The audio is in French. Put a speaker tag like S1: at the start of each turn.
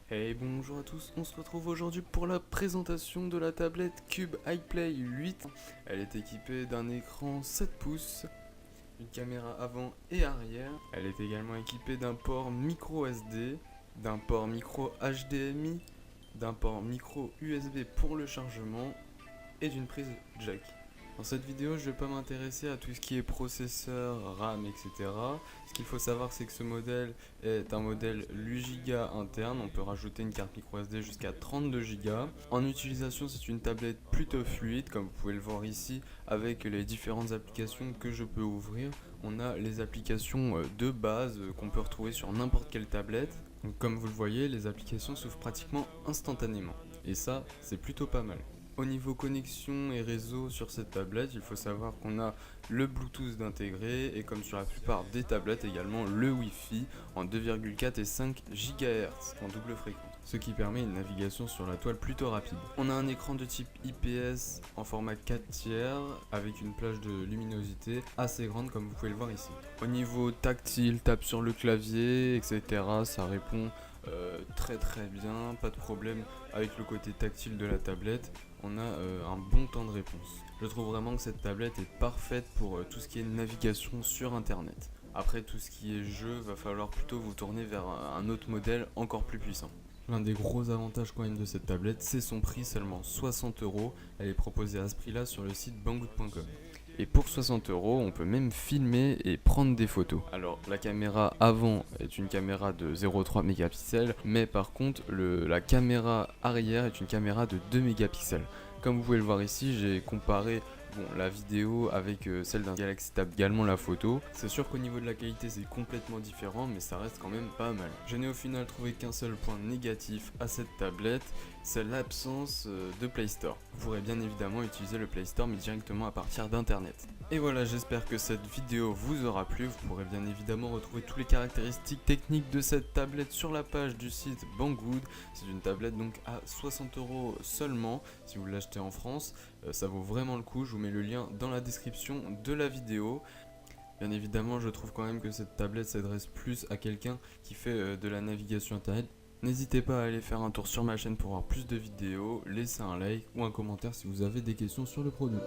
S1: Hey, bonjour à tous, on se retrouve aujourd'hui pour la présentation de la tablette Cube iPlay 8. Elle est équipée d'un écran 7 pouces, une caméra avant et arrière. Elle est également équipée d'un port micro SD, d'un port micro HDMI, d'un port micro USB pour le chargement et d'une prise jack. Dans cette vidéo, je ne vais pas m'intéresser à tout ce qui est processeur, RAM, etc. Ce qu'il faut savoir, c'est que ce modèle est un modèle 8 Go interne. On peut rajouter une carte micro SD jusqu'à 32 Go. En utilisation, c'est une tablette plutôt fluide, comme vous pouvez le voir ici, avec les différentes applications que je peux ouvrir. On a les applications de base qu'on peut retrouver sur n'importe quelle tablette. Donc, comme vous le voyez, les applications s'ouvrent pratiquement instantanément. Et ça, c'est plutôt pas mal. Au niveau connexion et réseau sur cette tablette, il faut savoir qu'on a le Bluetooth d'intégré et comme sur la plupart des tablettes également le Wi-Fi en 2,4 et 5 GHz en double fréquence, ce qui permet une navigation sur la toile plutôt rapide. On a un écran de type IPS en format 4 tiers avec une plage de luminosité assez grande comme vous pouvez le voir ici. Au niveau tactile, tape sur le clavier, etc. ça répond très bien, pas de problème avec le côté tactile de la tablette. On a un bon temps de réponse. Je trouve vraiment que cette tablette est parfaite pour tout ce qui est navigation sur internet. Après tout ce qui est jeu, va falloir plutôt vous tourner vers un autre modèle encore plus puissant. L'un des gros avantages quand même de cette tablette, c'est son prix, seulement 60€. Elle est proposée à ce prix-là sur le site banggood.com. Et pour 60€, on peut même filmer et prendre des photos. Alors la caméra avant est une caméra de 0,3 mégapixels, mais par contre la caméra arrière est une caméra de 2 mégapixels. Comme vous pouvez le voir ici, j'ai comparé la vidéo avec celle d'un Galaxy Tab, également la photo. C'est sûr qu'au niveau de la qualité c'est complètement différent, mais ça reste quand même pas mal. Je n'ai au final trouvé qu'un seul point négatif à cette tablette, c'est l'absence de Play Store. Vous pourrez bien évidemment utiliser le Play Store mais directement à partir d'internet. Et voilà, j'espère que cette vidéo vous aura plu. Vous pourrez bien évidemment retrouver toutes les caractéristiques techniques de cette tablette sur la page du site Banggood. C'est une tablette donc à 60€ seulement si vous l'achetez en France. Ça vaut vraiment le coup, je vous mets le lien dans la description de la vidéo. Bien évidemment, je trouve quand même que cette tablette s'adresse plus à quelqu'un qui fait de la navigation internet. N'hésitez pas à aller faire un tour sur ma chaîne pour voir plus de vidéos, laissez un like ou un commentaire si vous avez des questions sur le produit.